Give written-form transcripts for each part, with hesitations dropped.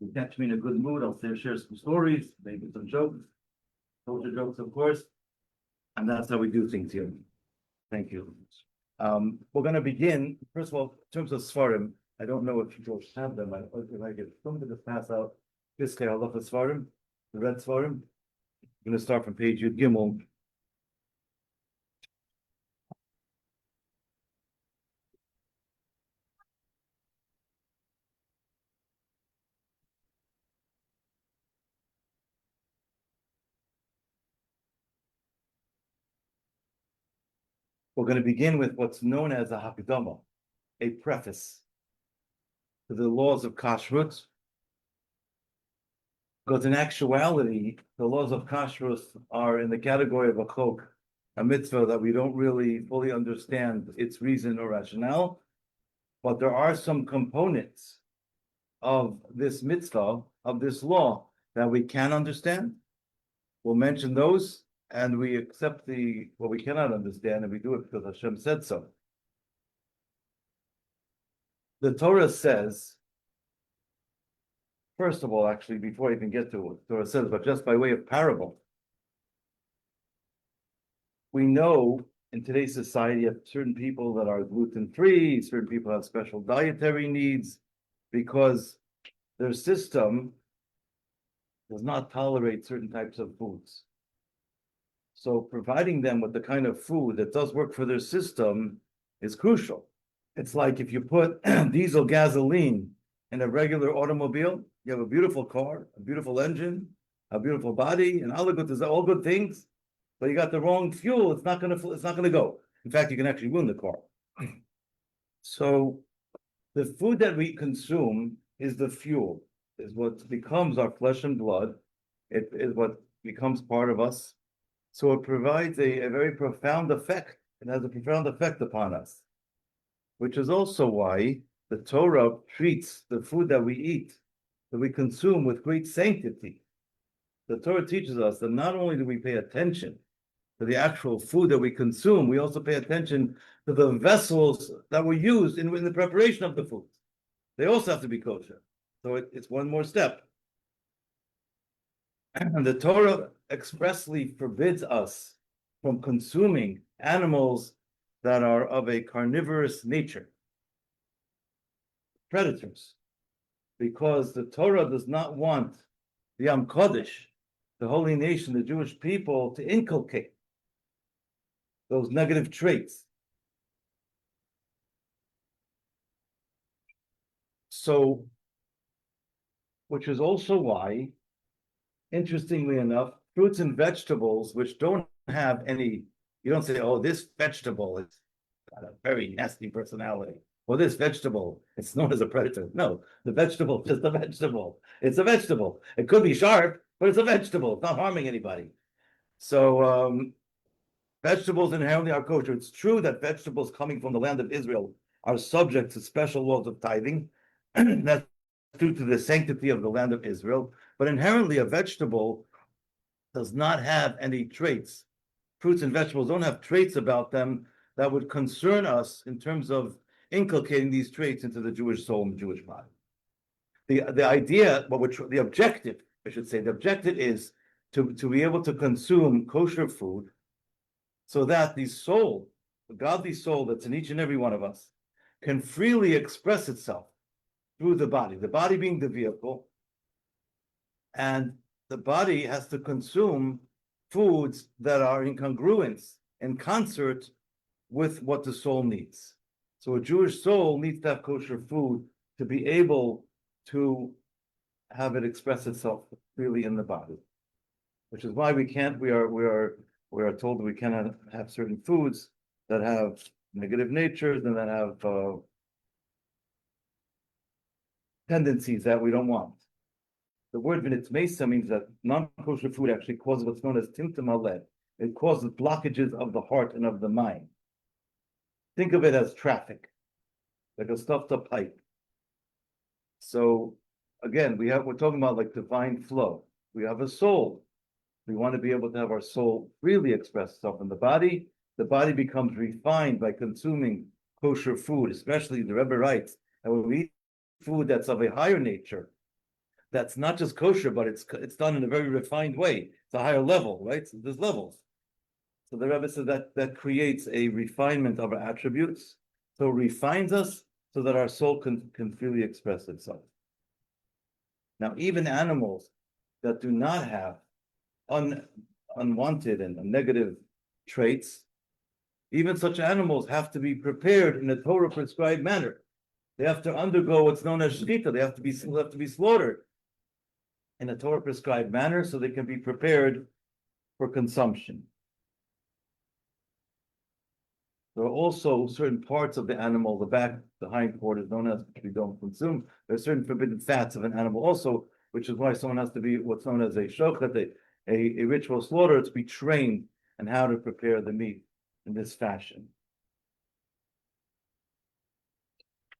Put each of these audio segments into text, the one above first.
You catch me in a good mood, I'll share some stories, maybe some jokes, culture jokes, of course. And that's how we do things here. Thank you. We're going to begin, first of all, in terms of Svarim. I don't know if you both have them. If I get something to pass out, this Halacha Svarim, the red Svarim. I'm going to start from page Yud Gimel. We're going to begin with what's known as a Hakdama, a preface to the laws of Kashrut. Because in actuality, the laws of Kashrut are in the category of a chok, a mitzvah that we don't really fully understand its reason or rationale. But there are some components of this mitzvah, of this law, that we can understand. We'll mention those, and we accept what we cannot understand, and we do it because Hashem said so. The Torah says, first of all, actually, before I even get to what the Torah says, but just by way of parable, we know in today's society that certain people that are gluten-free, certain people have special dietary needs, because their system does not tolerate certain types of foods. So providing them with the kind of food that does work for their system is crucial. It's like if you put diesel gasoline in a regular automobile, you have a beautiful car, a beautiful engine, a beautiful body, and all good things, but you got the wrong fuel, it's not gonna go. In fact, you can actually ruin the car. So the food that we consume is the fuel, is what becomes our flesh and blood. It is what becomes part of us. So it provides a very profound effect. It has a profound effect upon us, which is also why the Torah treats the food that we eat, that we consume, with great sanctity. The Torah teaches us that not only do we pay attention to the actual food that we consume, we also pay attention to the vessels that were used in the preparation of the food. They also have to be kosher. So it's one more step. And the Torah expressly forbids us from consuming animals that are of a carnivorous nature, predators, because the Torah does not want the Am Kodesh, the holy nation, the Jewish people, to inculcate those negative traits. So, which is also why, interestingly enough, fruits and vegetables which don't have any, you don't say, oh, this vegetable has got a very nasty personality. Well, this vegetable, it's known as a predator. No, the vegetable is just a vegetable. It's a vegetable. It could be sharp, but it's a vegetable. It's not harming anybody. So vegetables inherently are kosher. It's true that vegetables coming from the land of Israel are subject to special laws of tithing. That's due to the sanctity of the land of Israel. But inherently, a vegetable does not have any traits. Fruits and vegetables don't have traits about them that would concern us in terms of inculcating these traits into the Jewish soul and the Jewish body. The idea, the objective, I should say, the objective is to be able to consume kosher food so that the soul, the godly soul that's in each and every one of us, can freely express itself through the body being the vehicle, and the body has to consume foods that are in congruence, in concert with what the soul needs. So a Jewish soul needs to have kosher food to be able to have it express itself freely in the body, which is why we are told that we cannot have certain foods that have negative natures and that have tendencies that we don't want. The word v'nitz mesa means that non-kosher food actually causes what's known as timtum haleh. It causes blockages of the heart and of the mind. Think of it as traffic, like a stuffed up pipe. So again, we're talking about like divine flow. We have a soul. We want to be able to have our soul freely express itself in the body. The body becomes refined by consuming kosher food, especially the Rebbe writes, and when we eat food that's of a higher nature, that's not just kosher, but it's done in a very refined way. It's a higher level, right? So there's levels. So the Rebbe says that creates a refinement of our attributes. So it refines us so that our soul can freely express itself. Now, even animals that do not have unwanted and negative traits, even such animals have to be prepared in a Torah prescribed manner. They have to undergo what's known as shechita. They have to be slaughtered in a Torah prescribed manner so they can be prepared for consumption. There are also certain parts of the animal, the hind part is known as, which we don't consume. There are certain forbidden fats of an animal also, which is why someone has to be what's known as a shochet, a ritual slaughter, to be trained in how to prepare the meat in this fashion.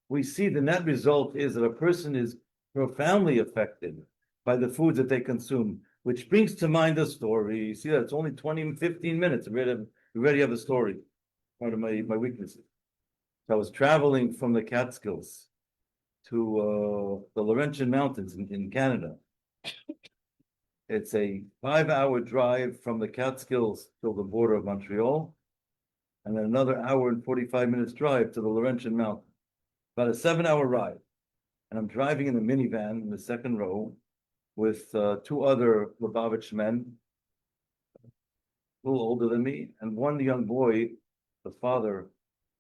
We see the net result is that a person is profoundly affected by the foods that they consume, which brings to mind a story. You see that it's only 15 minutes. We already have a story. Part of my weaknesses. So I was traveling from the Catskills to the Laurentian Mountains in Canada. It's a 5-hour drive from the Catskills to the border of Montreal, and then another hour and 45 minutes drive to the Laurentian Mountains. About a 7-hour ride. And I'm driving in a minivan in the second row with 2 other Lubavitch men, a little older than me, and one young boy. The father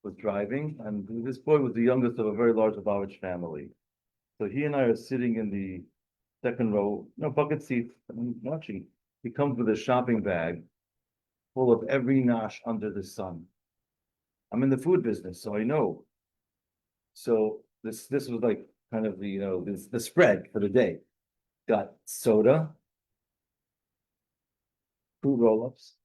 was driving, and this boy was the youngest of a very large Lubavitch family. So he and I are sitting in the second row, bucket seat, watching. He comes with a shopping bag full of every nash under the sun. I'm in the food business, so I know. So this was like kind of the spread for the day. Got soda, fruit roll-ups.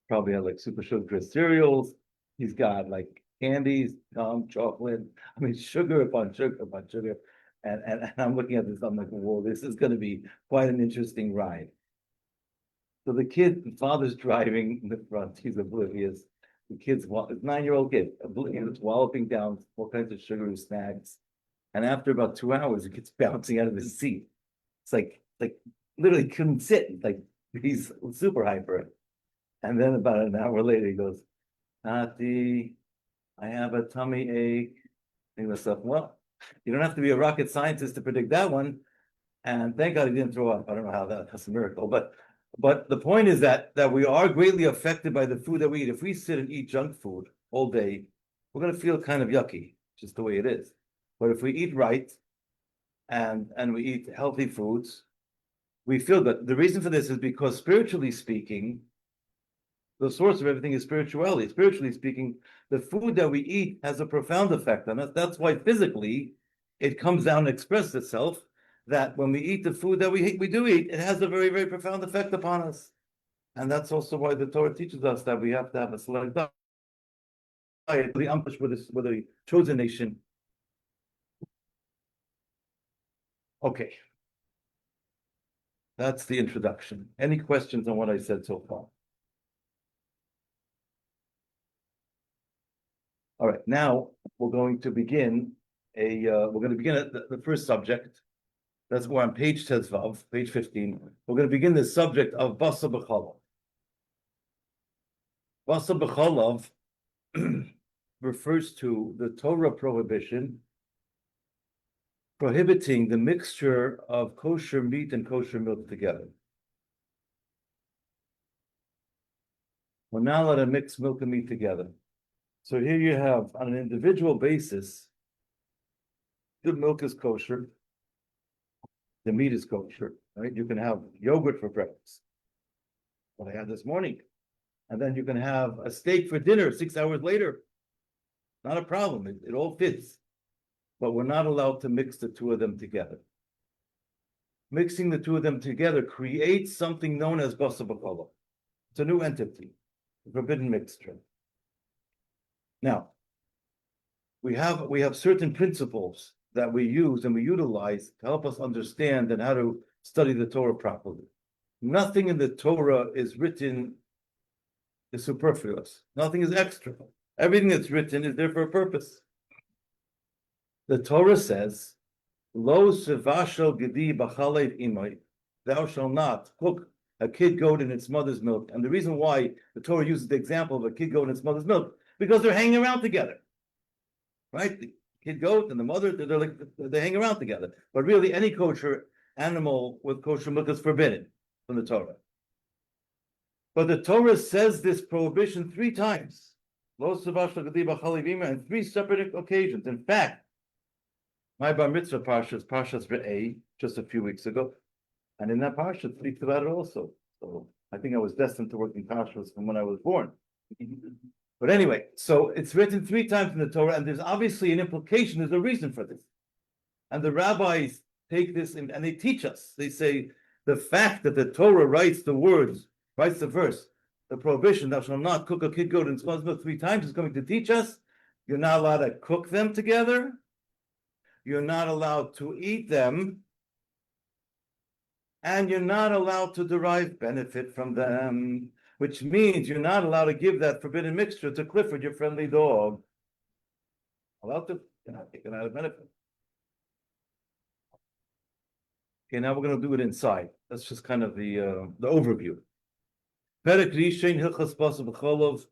Probably had like super sugar cereals. He's got like candies, chocolate. I mean, sugar upon sugar upon sugar. And I'm looking at this, I'm like, whoa, this is going to be quite an interesting ride. So the father's driving in the front. He's oblivious. The kid's 9-year-old kid, oblivious, walloping down all kinds of sugary snacks. And after about 2 hours, the kid's bouncing out of his seat. It's like literally couldn't sit. Like he's super hyper. And then about an hour later, he goes, Tati, I have a tummy ache. And myself, well, you don't have to be a rocket scientist to predict that one. And thank God he didn't throw up. I don't know how that's a miracle. But the point is that we are greatly affected by the food that we eat. If we sit and eat junk food all day, we're going to feel kind of yucky, just the way it is. But if we eat right and we eat healthy foods, we feel good. The reason for this is because spiritually speaking, the source of everything is spirituality. Spiritually speaking, the food that we eat has a profound effect on us. That's why physically it comes down and expresses itself, that when we eat the food that we do eat, it has a very, very profound effect upon us. And that's also why the Torah teaches us that we have to have a select diet. The Ambush with a chosen nation. Okay. That's the introduction. Any questions on what I said so far? All right, now we're going to begin the first subject. That's we're on page Tezvav, page 15. We're going to begin the subject of Basa B'chalav. Basa B'chalav refers to the Torah prohibition prohibiting the mixture of kosher meat and kosher milk together. We're not allowed to mix milk and meat together. So here you have, on an individual basis, the milk is kosher, the meat is kosher, right? You can have yogurt for breakfast, what I had this morning. And then you can have a steak for dinner 6 hours later. Not a problem, it all fits. But we're not allowed to mix the two of them together. Mixing the two of them together creates something known as basa b'chalav. It's a new entity, a forbidden mixture. Now, we have certain principles that we use and we utilize to help us understand and how to study the Torah properly. Nothing in the Torah is superfluous. Nothing is extra. Everything that's written is there for a purpose. The Torah says Lo sevashel gedi b'chalev imay. Thou shalt not cook a kid goat in its mother's milk. And the reason why the Torah uses the example of a kid goat in its mother's milk, because they're hanging around together, right? The kid goat and the mother, they hang around together. But really, any kosher animal with kosher milk is forbidden from the Torah. But the Torah says this prohibition 3 times. Lo sevashel gedi b'chalev imay, on 3 separate occasions. In fact, my bar mitzvah parsha is Parshas Re'eh, just a few weeks ago. And in that parsha, it speaks about it also. So I think I was destined to work in parshas from when I was born. But anyway, so it's written 3 times in the Torah, and there's obviously an implication, there's a reason for this. And the rabbis take this and they teach us. They say the fact that the Torah writes the words, writes the verse, the prohibition, thou shalt not cook a kid goat in its mother's milk 3 times, is going to teach us you're not allowed to cook them together. You're not allowed to eat them, and you're not allowed to derive benefit from them, which means you're not allowed to give that forbidden mixture to Clifford, your friendly dog. Allowed to, you're not taking out a benefit. Okay, now we're going to do it inside. That's just kind of the overview. Perek Rishein Hilchos Basar B'Cholov,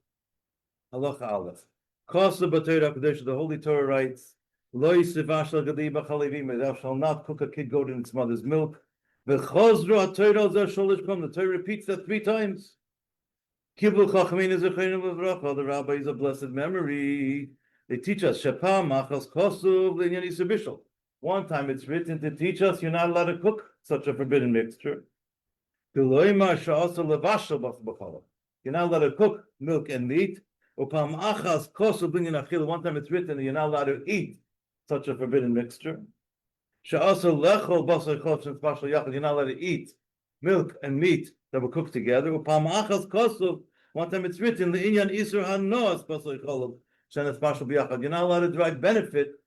Halacha Aleph. Kosa B'Torah HaKadosh, the Holy Torah writes, Lo yisivashel gedi b'chalev imay, thou shalt not cook a kid goat in its mother's milk. V'chozru ha'Torah zeh sholish kom, the Torah repeats that 3 times. Kibul chachamim zecheinu v'vracha, the rabbis of blessed memory, they teach us, Shepa machas kosuv l'inyan isur bishul. One time it's written to teach us you're not allowed to cook such a forbidden mixture. V'loimar sha'asa levashel b'chalav. You're not allowed to cook milk and meat. Upam achas kosuv l'inyan achil. One time it's written that you're not allowed to eat such a forbidden mixture. You're not allowed to eat milk and meat that were cooked together. One time it's written, you're not allowed to derive benefit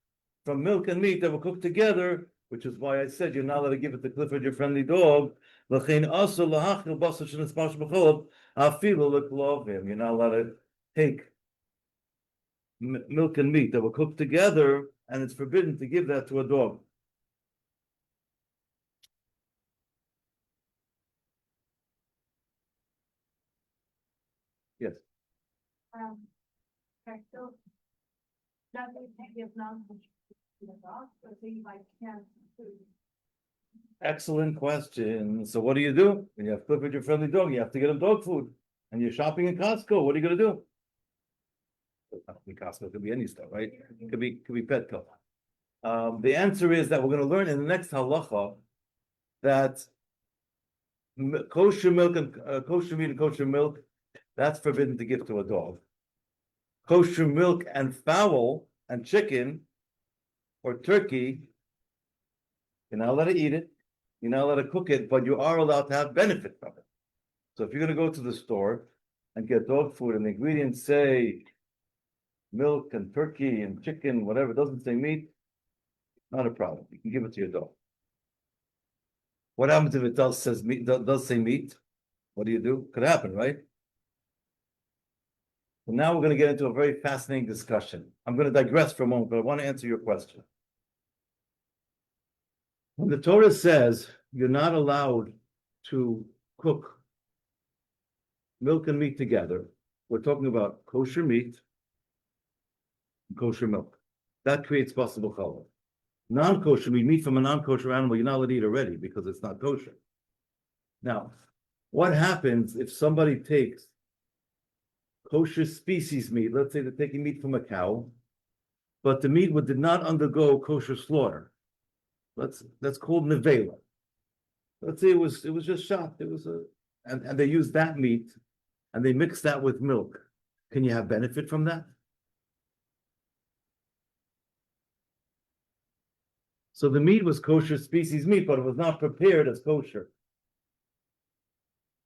from milk and meat that were cooked together, which is why I said you're not allowed to give it to Clifford, your friendly dog. You're not allowed to take milk and meat that were cooked together, and it's forbidden to give that to a dog. Yes. So that they give non-food to the dog, or things like canned food. Excellent question. So what do? When you have Clifford, your friendly dog, you have to get him dog food. And you're shopping in Costco, what are you going to do? Costco could be any stuff, right? It could be Petco. The answer is that we're going to learn in the next halacha that kosher milk and kosher meat and kosher milk, that's forbidden to give to a dog. Kosher milk and fowl and chicken or turkey, you're not allowed to eat it, you're not allowed to cook it, but you are allowed to have benefit from it. So if you're going to go to the store and get dog food and the ingredients say milk and turkey and chicken, whatever, it doesn't say meat, not a problem. You can give it to your dog. What happens if it does say meat? What do? Could happen, right? So now we're going to get into a very fascinating discussion. I'm going to digress for a moment, but I want to answer your question. When the Torah says you're not allowed to cook milk and meat together, we're talking about kosher meat and kosher milk. That creates basar b'chalav. Non-kosher meat from a non-kosher animal, you're not allowed to eat already because it's not kosher. Now, what happens if somebody takes kosher species meat? Let's say they're taking meat from a cow, but the meat did not undergo kosher slaughter. That's called nevela. Let's say it was just shot. And they used that meat and they mixed that with milk. Can you have benefit from that? So the meat was kosher species meat, but it was not prepared as kosher.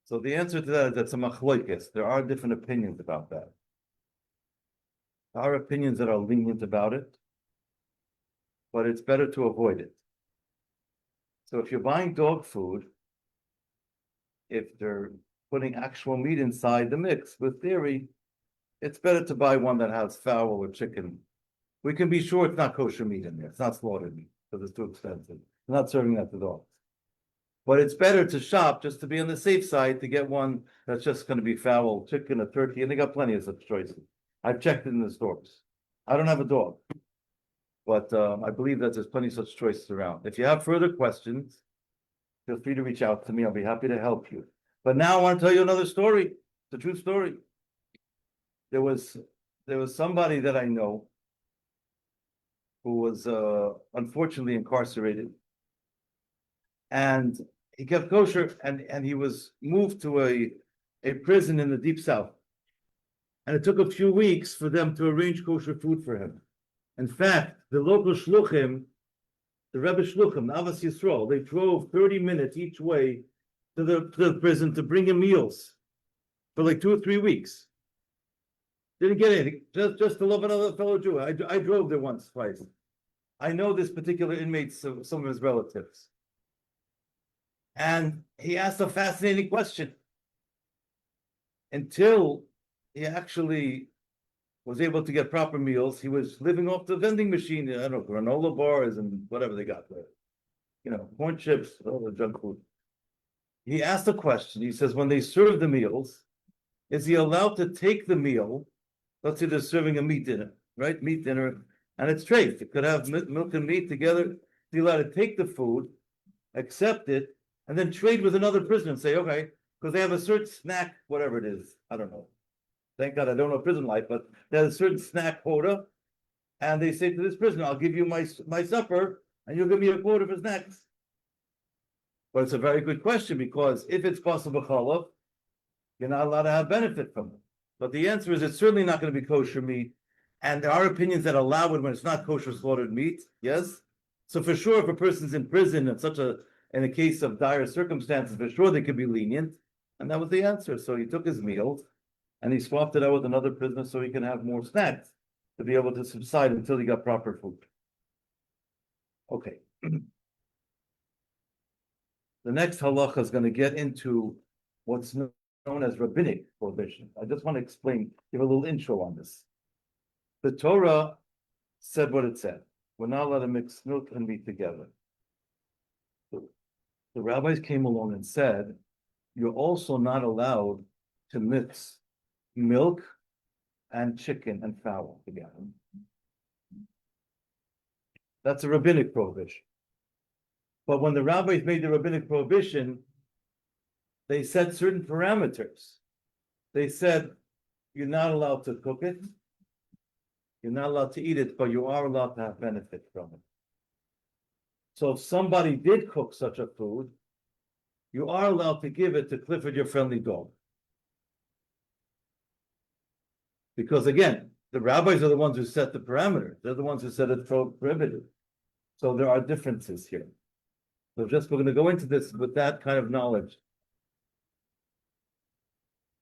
So the answer to that is that's a machlokes. There are different opinions about that. There are opinions that are lenient about it, but it's better to avoid it. So if you're buying dog food, if they're putting actual meat inside the mix with dairy, it's better to buy one that has fowl or chicken. We can be sure it's not kosher meat in there. It's not slaughtered meat. because it's too expensive. I'm not serving that to dogs. But it's better to shop just to be on the safe side to get one that's just going to be fowl, chicken, or turkey, and they got plenty of such choices. I've checked it in the stores. I don't have a dog, but I believe that there's plenty of such choices around. If you have further questions, feel free to reach out to me. I'll be happy to help you. But now I want to tell you another story. It's a true story. There was somebody that I know who was unfortunately incarcerated, and he kept kosher, and he was moved to a prison in the deep south. And it took a few weeks for them to arrange kosher food for him. In fact, the local shluchim, the Rebbe shluchim, the Avos Yisrael, they drove 30 minutes each way to the prison to bring him meals for like 2 or 3 weeks. Didn't get anything, just to love another fellow Jew. I drove there once, twice. I know this particular inmate, some of his relatives. And he asked a fascinating question. Until he actually was able to get proper meals, he was living off the vending machine, I don't know, granola bars and whatever they got there. You know, corn chips, all the junk food. He asked a question. He says, when they serve the meals, is he allowed to take the meal? Let's say they're serving a meat dinner, right? Meat dinner, and it's treif. It could have milk and meat together. Is he allowed to take the food, accept it, and then trade with another prisoner and say, okay, because they have a certain snack, whatever it is. I don't know. Thank God I don't know prison life, but they have a certain snack quota. And they say to this prisoner, I'll give you my supper, and you'll give me a quota for snacks. But it's a very good question, because if it's possible challah, you're not allowed to have benefit from it. But the answer is it's certainly not going to be kosher meat. And there are opinions that allow it when it's not kosher slaughtered meat. Yes. So for sure, if a person's in prison in a case of dire circumstances, for sure they could be lenient. And that was the answer. So he took his meal and he swapped it out with another prisoner so he can have more snacks to be able to subside until he got proper food. Okay. The next halacha is going to get into what's known as rabbinic prohibition. I just want to explain, give a little intro on this. The Torah said what it said. We're not allowed to mix milk and meat together. The rabbis came along and said, you're also not allowed to mix milk and chicken and fowl together. That's a rabbinic prohibition. But when the rabbis made the rabbinic prohibition, they set certain parameters. They said, you're not allowed to cook it, you're not allowed to eat it, but you are allowed to have benefit from it. So if somebody did cook such a food, you are allowed to give it to Clifford, your friendly dog. Because again, the rabbis are the ones who set the parameters. They're the ones who said it's prohibited. So there are differences here. So we're going to go into this with that kind of knowledge.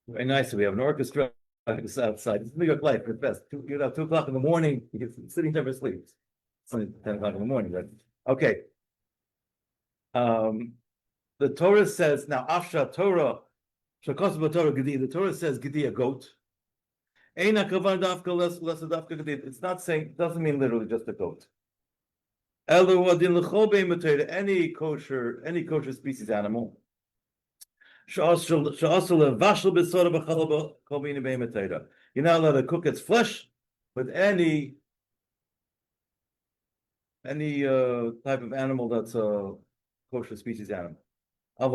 Very nice. We have an orchestra outside. It's New York life at best. 2 o'clock in the morning, sitting never sleeps. It's only 10 o'clock in the morning, right? Okay. The Torah says, now, Afsha Torah, the Torah says, Gidi, a goat. It's not saying, it doesn't mean literally just a goat. Any kosher species animal. You're not allowed to cook its flesh with any type of animal that's a kosher species animal. An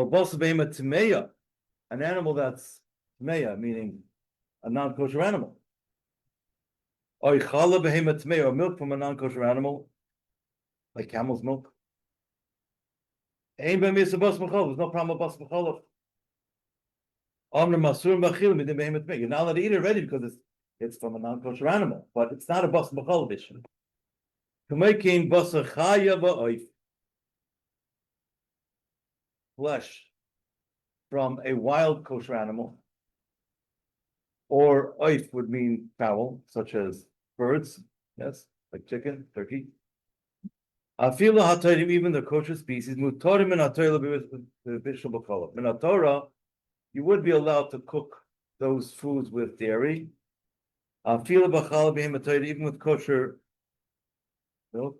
animal that's tmeya, meaning a non-kosher animal. Or milk from a non-kosher animal, like camel's milk. There's no problem with bas b'cholov. You're not allowed to eat it already because it's from a non-kosher animal, but it's not a bas b'cholov issue. Flesh from a wild kosher animal, or oif would mean fowl, such as birds, yes, like chicken, turkey. Even the kosher species, in Torah, you would be allowed to cook those foods with dairy. Even with kosher milk.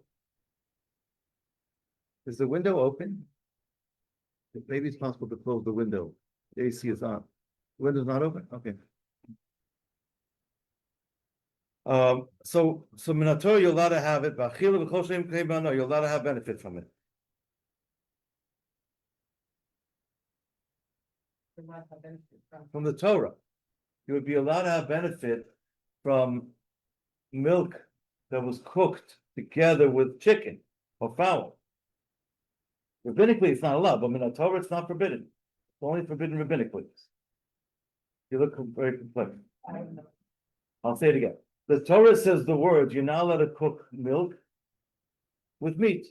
Is the window open? Maybe it's possible to close the window. The AC is on. The window's not open? Okay. So Minator, you're allowed to have it. You're allowed to have benefit from it. From the Torah, you would be allowed to have benefit from milk that was cooked together with chicken or fowl. Rabbinically, it's not allowed, but in the Torah, it's not forbidden. It's only forbidden rabbinically. You look very complex. I'll say it again. The Torah says the words, you're not allowed to cook milk with meat.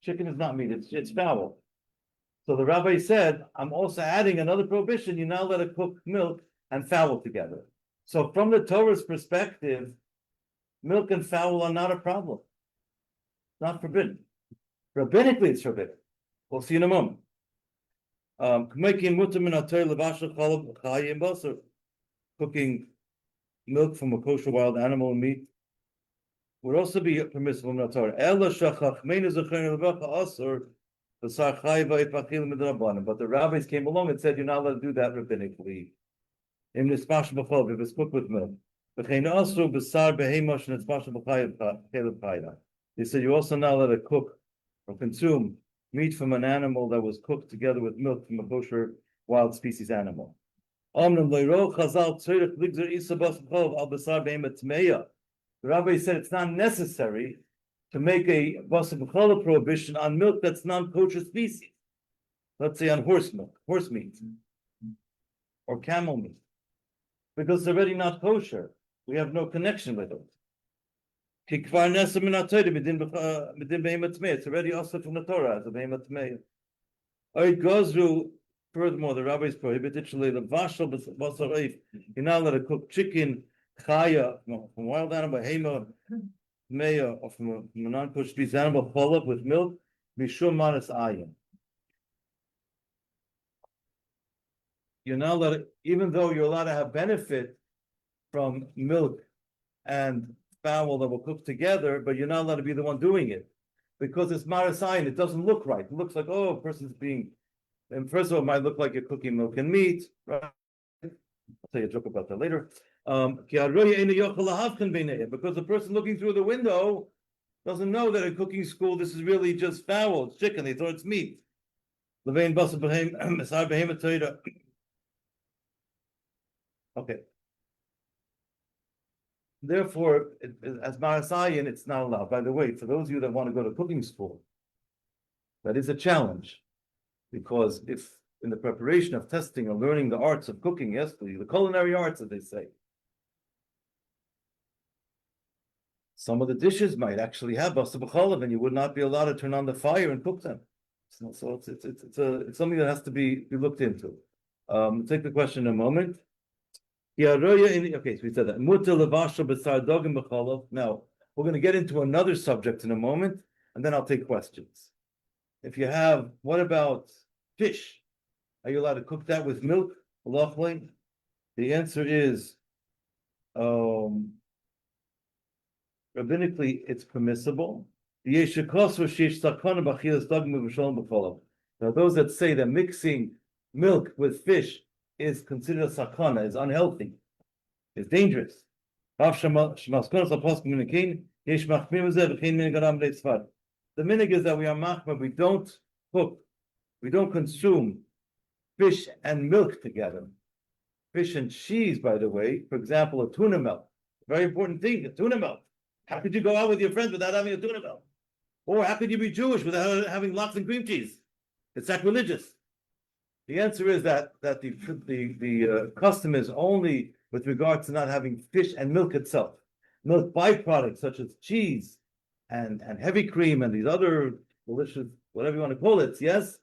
Chicken is not meat, it's fowl. So the rabbi said, I'm also adding another prohibition, you're not allowed to cook milk and fowl together. So from the Torah's perspective, milk and fowl are not a problem. It's not forbidden. Rabbinically, it's forbidden. We'll see in a moment. Cooking milk from a kosher wild animal and meat would also be permissible in the Torah. But the rabbis came along and said, you're not allowed to do that rabbinically. If it's cooked with milk. They said you're also not allowed to cook or consume meat from an animal that was cooked together with milk from a kosher wild species animal. The rabbi said it's not necessary to make a basar b'chala prohibition on milk that's non-kosher species. Let's say on horse milk, horse meat, or camel meat, because it's already not kosher. We have no connection with it. It's already also from the Torah as a behemoth tmeya. It goes through. Furthermore, the rabbis prohibited you're not allowed to cook chicken, chaya, from wild animal, hema, meya, or from a non-kosher species animal, cholov with milk, mishum manas ayin. You're not allowed to, even though you're allowed to have benefit from milk and fowl that were cooked together, but you're not allowed to be the one doing it. Because it's manas ayin, it doesn't look right. It looks like, oh, a person's being. And first of all, it might look like you're cooking milk and meat, right? I'll tell you a joke about that later. Because the person looking through the window doesn't know that in cooking school this is really just fowl, it's chicken, they thought it's meat. Okay. Therefore, as Marasayan, it's not allowed. By the way, for those of you that want to go to cooking school, that is a challenge. Because if in the preparation of testing or learning the arts of cooking, yes, the culinary arts, as they say, some of the dishes might actually have basar b'chalav, and you would not be allowed to turn on the fire and cook them. So it's something that has to be looked into. Take the question in a moment. Okay, so we said that. Now we're going to get into another subject in a moment, and then I'll take questions. If you have, what about fish? Are you allowed to cook that with milk? The answer is, rabbinically, it's permissible. There are those that say that mixing milk with fish is considered a sakana, is unhealthy, is dangerous. The minig is that we are machmir, we don't cook, we don't consume fish and milk together. Fish and cheese, by the way, for example, a tuna melt, very important thing, a tuna melt. How could you go out with your friends without having a tuna melt? Or how could you be Jewish without having lox and cream cheese? It's sacrilegious. The answer is that the custom is only with regard to not having fish and milk itself. Milk byproducts such as cheese and heavy cream and these other delicious, whatever you want to call it, yes,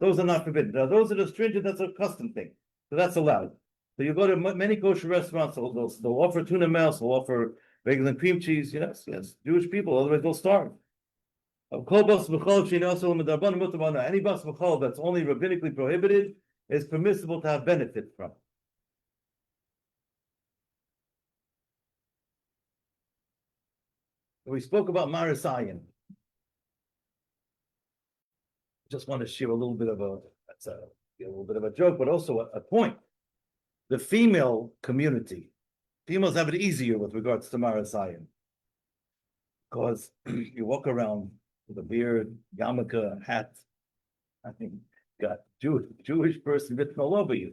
those are not forbidden. Now, those are the stringent, that's a custom thing. So that's allowed. So you go to many kosher restaurants, they'll offer tuna melt, they'll offer regular cream cheese, yes, Jewish people, otherwise they'll starve. Any basar b'chol that's only rabbinically prohibited is permissible to have benefit from. We spoke about marasayan. just want to share a little bit of a joke, but also a point. The female community, females have it easier with regards to Maras Ayin. Because you walk around with a beard, yarmulke, hat, I think got Jewish person written all over you.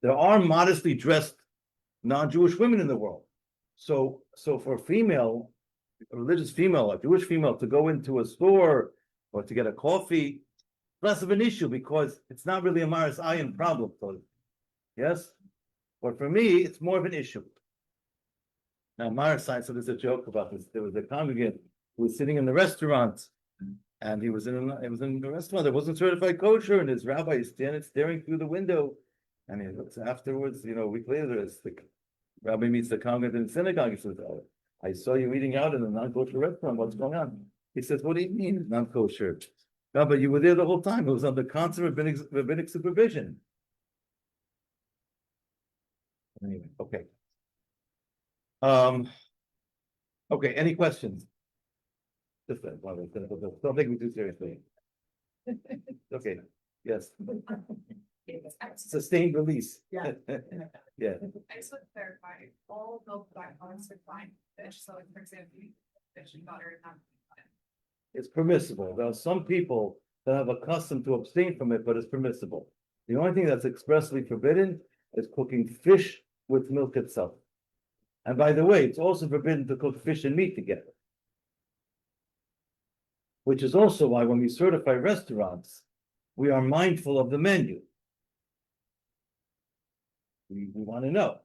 There are modestly dressed non-Jewish women in the world. So for a religious female, a Jewish female to go into a store or to get a coffee, less of an issue because it's not really a Maras Ayin problem. Yes? But for me, it's more of an issue. Now, Maras Ayin, so there's a joke about this. There was a congregant who was sitting in the restaurant, and he was in the restaurant that wasn't certified kosher, and his rabbi is staring through the window, and he looks afterwards, a week later, as the rabbi meets the congregant in the synagogue, he says, "Oh, I saw you eating out in a non-kosher restaurant. What's going on?" He says, "What do you mean non-kosher? Rabbi, you were there the whole time. It was under constant rabbinic supervision." Anyway, okay. Okay, any questions? Just that, don't take me too seriously. Okay, yes. Sustained release. Yeah. Yeah. I just want to clarify, all milk byproducts are fine fish, so like, for example, fish and butter is not fine. It's permissible. There are some people that have a custom to abstain from it, but it's permissible. The only thing that's expressly forbidden is cooking fish with milk itself. And by the way, it's also forbidden to cook fish and meat together. Which is also why when we certify restaurants, we are mindful of the menu. We want to know,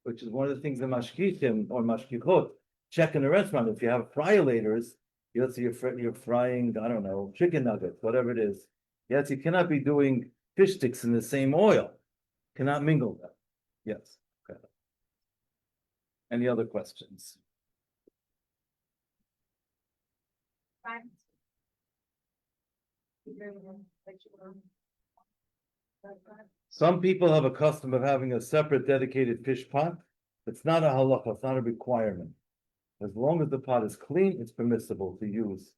which is one of the things that mashkichim or mashkichot check in a restaurant. If you have fryolators, let's say you're frying, I don't know, chicken nuggets, whatever it is. Yes, you cannot be doing fish sticks in the same oil. Cannot mingle them. Yes. Okay. Any other questions? Fine. Some people have a custom of having a separate dedicated fish pot. It's not a halacha, it's not a requirement. As long as the pot is clean, it's permissible to use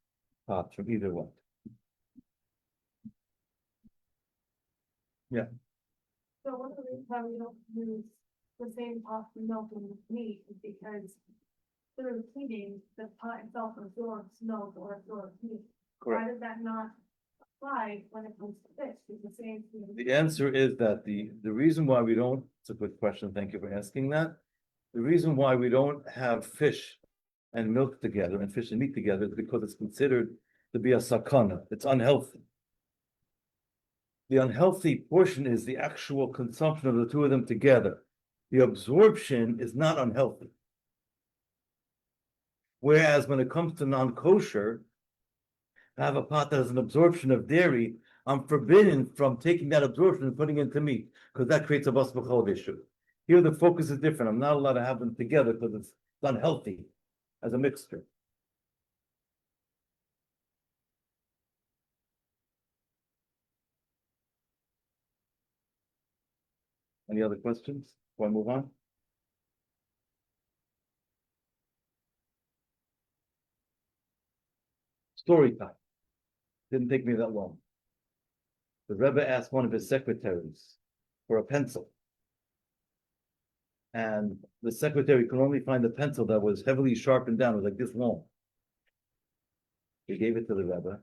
pots from either one. Yeah. So one of the reasons why we don't use the same pot for milk and meat is because through heating, the pot itself absorbs milk or absorbs meat. Why Correct. does that not apply when it comes to fish? It's the same thing. The answer is that the reason why we don't, it's a good question, thank you for asking that. The reason why we don't have fish and milk together and fish and meat together is because it's considered to be a sakana. It's unhealthy. The unhealthy portion is the actual consumption of the two of them together. The absorption is not unhealthy. Whereas when it comes to non-kosher, I have a pot that has an absorption of dairy, I'm forbidden from taking that absorption and putting it into meat, because that creates a bas b'chol issue. Here the focus is different. I'm not allowed to have them together because it's unhealthy as a mixture. Any other questions? Want to move on? Story time. Didn't take me that long. The Rebbe asked one of his secretaries for a pencil. And the secretary could only find a pencil that was heavily sharpened down, it was like this long. He gave it to the Rebbe.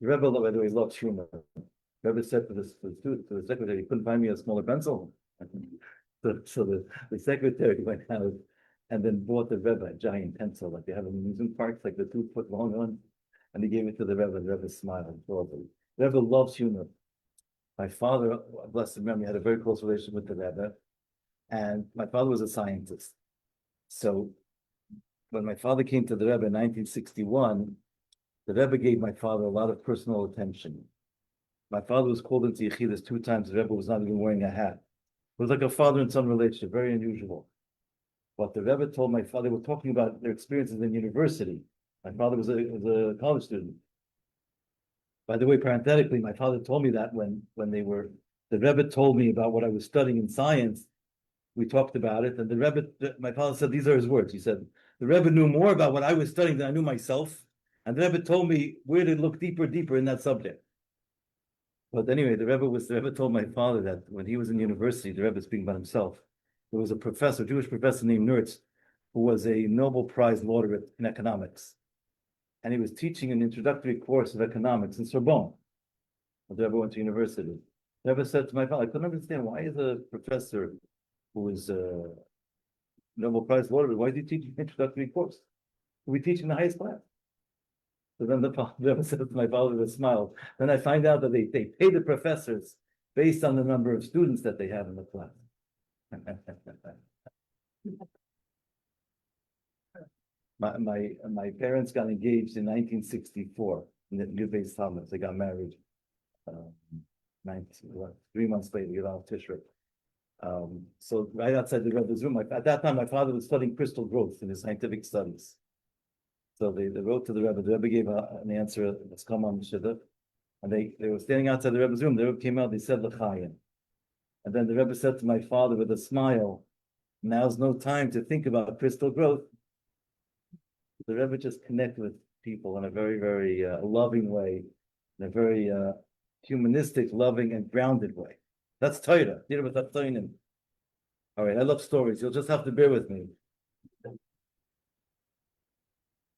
The Rebbe, by the way, loved humor. The Rebbe said to the secretary, "You couldn't find me a smaller pencil?" So the secretary went out and then bought the Rebbe a giant pencil, like they have in amusement parks, like the 2-foot long one. And he gave it to the Rebbe, and the Rebbe smiled broadly. The Rebbe loves humor. My father, blessed memory, had a very close relationship with the Rebbe. And my father was a scientist. So when my father came to the Rebbe in 1961, the Rebbe gave my father a lot of personal attention. My father was called into Yechidus 2 times. The Rebbe was not even wearing a hat. It was like a father and son relationship, very unusual. What the Rebbe told my father, they were talking about their experiences in university. My father was a college student. By the way, parenthetically, my father told me that when the Rebbe told me about what I was studying in science, we talked about it, and my father said, these are his words. He said, the Rebbe knew more about what I was studying than I knew myself, and the Rebbe told me where to look deeper in that subject. But anyway, the Rebbe told my father that when he was in university, the Rebbe speaking about himself, there was a professor, Jewish professor named Nurtz, who was a Nobel Prize laureate in economics. And he was teaching an introductory course of economics in Sorbonne. The Rebbe went to university. The Rebbe said to my father, I couldn't understand, why is a professor who is a Nobel Prize laureate, why is he teaching an introductory course? We're teaching the highest class. So then the Rebbe said to my father with a smile, then I find out that they pay the professors based on the number of students that they have in the class. My parents got engaged in 1964 in the New Base Talmud. They got married 3 months later, Yom Tishrei. So right outside the Rebbe's room, at that time, my father was studying crystal growth in his scientific studies. So they wrote to the Rebbe gave an answer, let's come on Shidduch. And they were standing outside the Rebbe's room. The Rebbe came out, they said L'chaim. And then the Rebbe said to my father with a smile, now's no time to think about crystal growth. The Rebbe just connected with people in a very, very loving way, in a very humanistic, loving, and grounded way. That's Torah. All right, I love stories. You'll just have to bear with me.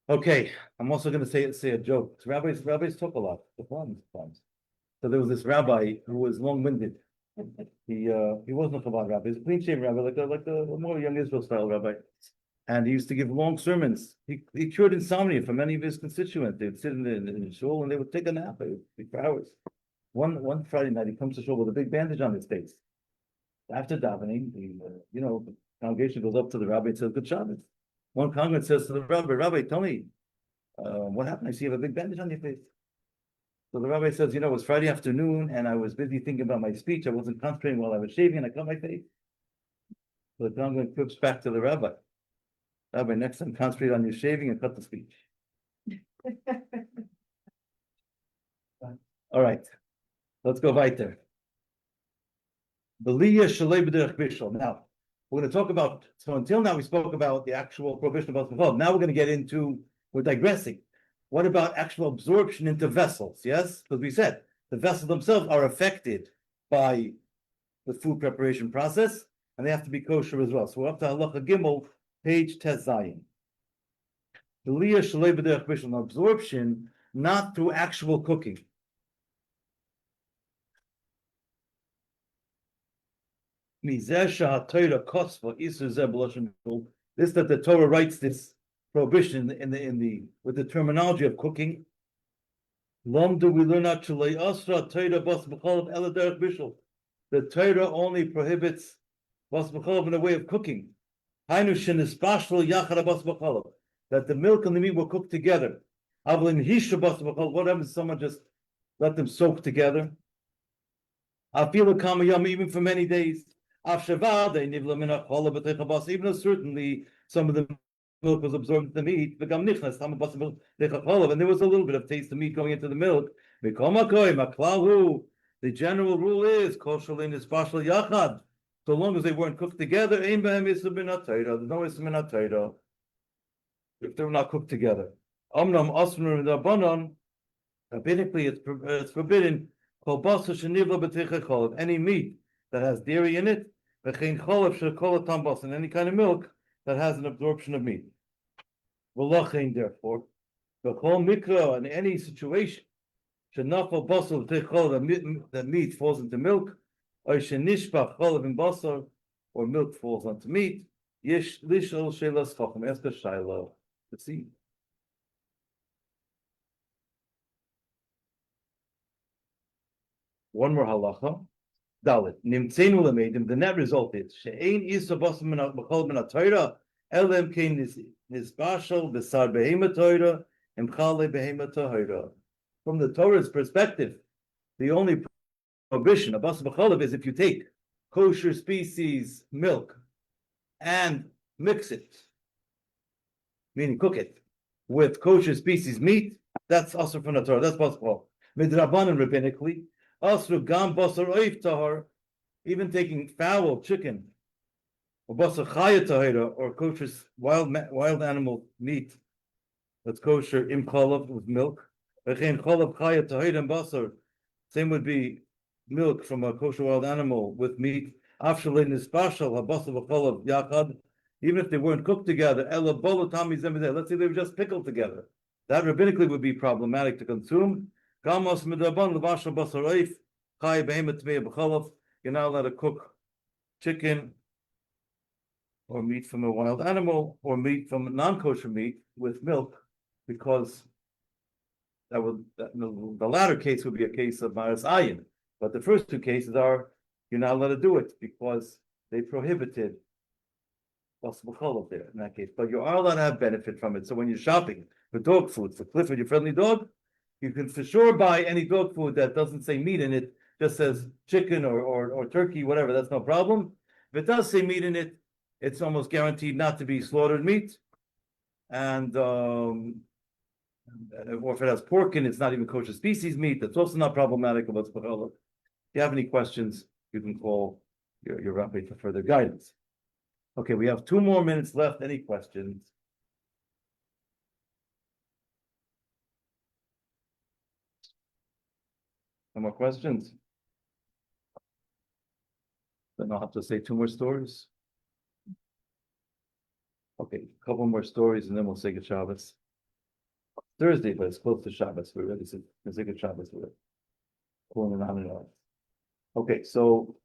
Okay, I'm also going to say a joke. Rabbis talk a lot. Sometimes. So there was this rabbi who was long-winded. He wasn't a Chabad rabbi. He was a clean-shaven rabbi, like a more young Israel style rabbi. And he used to give long sermons. He cured insomnia for many of his constituents. They would sit in the shul and they would take a nap for hours. One Friday night, he comes to shul with a big bandage on his face. After davening, the congregation goes up to the rabbi and says, "Good Shabbos." One congregant says to the rabbi, "Rabbi, tell me, what happened? I see you have a big bandage on your face." So the rabbi says, "It was Friday afternoon and I was busy thinking about my speech. I wasn't concentrating while I was shaving and I cut my face." So the congregant flips back to the rabbi. "Rabbi, next time concentrate on your shaving and cut the speech." All right, let's go weiter. Now, we're going to talk about, so until now we spoke about the actual prohibition of alcohol. Now we're going to get into, we're digressing. What about actual absorption into vessels? Yes, because we said the vessels themselves are affected by the food preparation process and they have to be kosher as well. So we're up to Halacha Gimel, page Tes Zayin. Absorption, not through actual cooking. This that the Torah writes this prohibition with the terminology of cooking. The Torah only prohibits bas b'chalav in a way of cooking. That the milk and the meat will cook together. What happens if someone just let them soak together? Even for many days. Even though certainly some of the milk was absorbed into the meat, and there was a little bit of taste of meat going into the milk. The general rule is so long as they weren't cooked together, there's no issue if they were not cooked together. Rabbinically, it's forbidden any meat that has dairy in it, and any kind of milk that has an absorption of meat. Therefore, in any situation, that meat falls into milk, or milk falls onto meat, ask a shayla to see. One more halacha. Dalit. Nimtzenu lemedim. The net result is she'ein isa basam b'chol min haTorah elem kein nisbashal b'sar behema Torah imchale behema tahira. From the Torah's perspective, the only prohibition of basam b'cholav is if you take kosher species milk and mix it, meaning cook it, with kosher species meat. That's also from the Torah. That's possible. Midrabanan rabbinically. Also, gam basar oif tahar, even taking fowl, chicken, or basar chaya tahira, or kosher wild animal meat that's kosher im chalav with milk. V'chein chalav chaya tahira and basar. Same would be milk from a kosher wild animal with meat, even if they weren't cooked together, let's say they were just pickled together. That rabbinically would be problematic to consume. You're not allowed to cook chicken or meat from a wild animal or meat from non-kosher meat with milk, because the latter case would be a case of maras ayin, but the first two cases are you're not allowed to do it because they prohibited possible there in that case. But you are allowed to have benefit from it. So when you're shopping for dog food for Clifford, your friendly dog, you can for sure buy any dog food that doesn't say meat in it, just says chicken or turkey, whatever. That's no problem. If it does say meat in it, it's almost guaranteed not to be slaughtered meat. And or if it has pork in it, it's not even kosher species meat. That's also not problematic. If you have any questions, you can call your rabbi for further guidance. Okay, we have 2 more minutes left. Any questions? No more questions? Then I'll have to say 2 more stories. Okay, a couple more stories and then we'll say good Shabbos. Thursday, but it's close to Shabbos. We're ready to say good Shabbos. We're pulling it on and on. Okay, so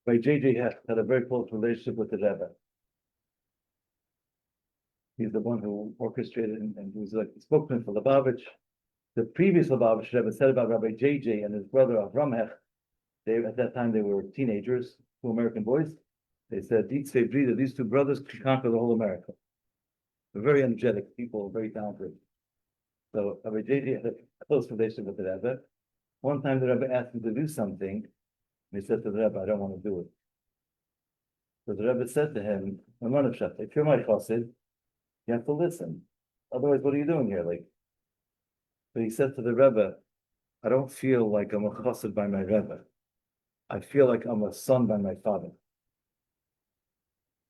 by JJ had a very close relationship with the Rebbe. He's the one who orchestrated and he was like the spokesman for Lubavitch. The previous Lubavitch Rebbe said about Rabbi JJ and his brother Avram, at that time they were teenagers, 2 American boys. They said these 2 brothers could conquer the whole America. They're very energetic people, very talented. So Rabbi JJ had a close relationship with the Rebbe. One time the Rebbe asked him to do something, and he said to the Rebbe, I don't want to do it. So the Rebbe said to him, if you're my chassid, you have to listen. Otherwise, what are you doing here? But he said to the Rebbe, I don't feel like I'm a chassid by my Rebbe. I feel like I'm a son by my father.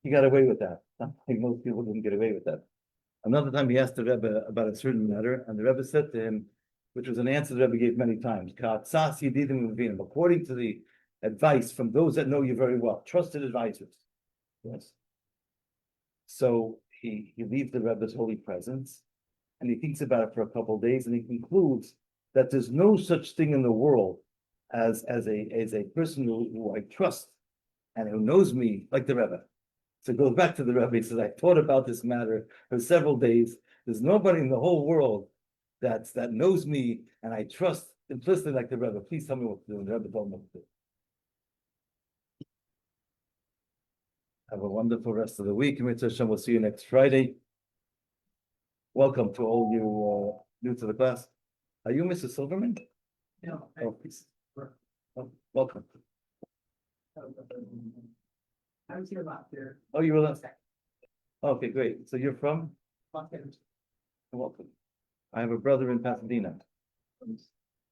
He got away with that. I think most people didn't get away with that. Another time he asked the Rebbe about a certain matter, and the Rebbe said to him, which was an answer the Rebbe gave many times, according to the advice from those that know you very well, trusted advisors. Yes. So he leaves the Rebbe's holy presence, and he thinks about it for a couple of days, and he concludes that there's no such thing in the world as a person who I trust and who knows me like the Rebbe. So it goes back to the Rebbe. He says, I thought about this matter for several days. There's nobody in the whole world that knows me and I trust implicitly like the Rebbe. Please tell me what to do. And the Rebbe told me what to do. Have a wonderful rest of the week. Mitzvah Hashem, we'll see you next Friday. Welcome to all you new to the class. Are you Mrs. Silverman? No. Oh, please. Oh, welcome. I was here last year. Oh, you were last. Okay, great. So you're from? Welcome. I have a brother in Pasadena.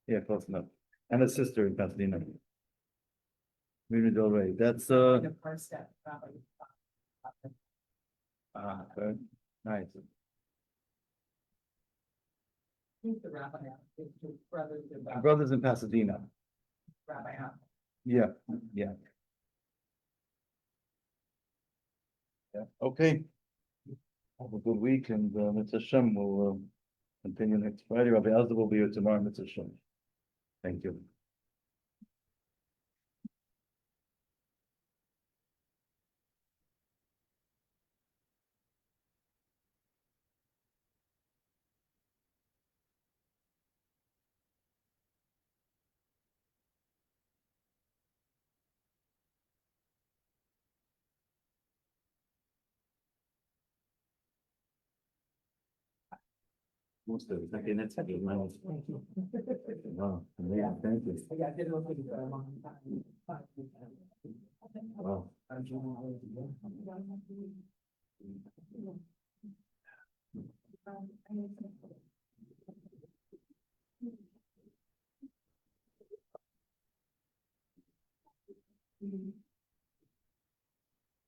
Yeah, close enough. And a sister in Pasadena. Miri Del Rey. That's The first step, very nice. who's the rabbi now? His brother's the My brother's in Pasadena. rabbi now. Yeah, yeah. Yeah, okay. Have a good week, and Mitzvah Hashem will continue next Friday. Rabbi Azza will be here tomorrow, Mitzvah Hashem. Thank you. Most of it. Okay, that's a good one. Wow, amazing. Thank you. Yeah, I did look at it for a long time. Wow.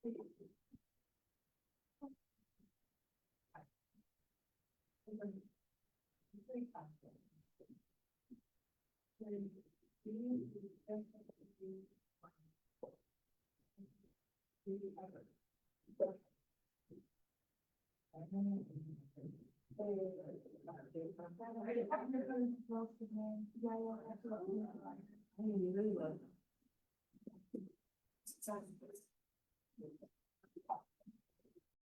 Yeah, yeah, absolutely.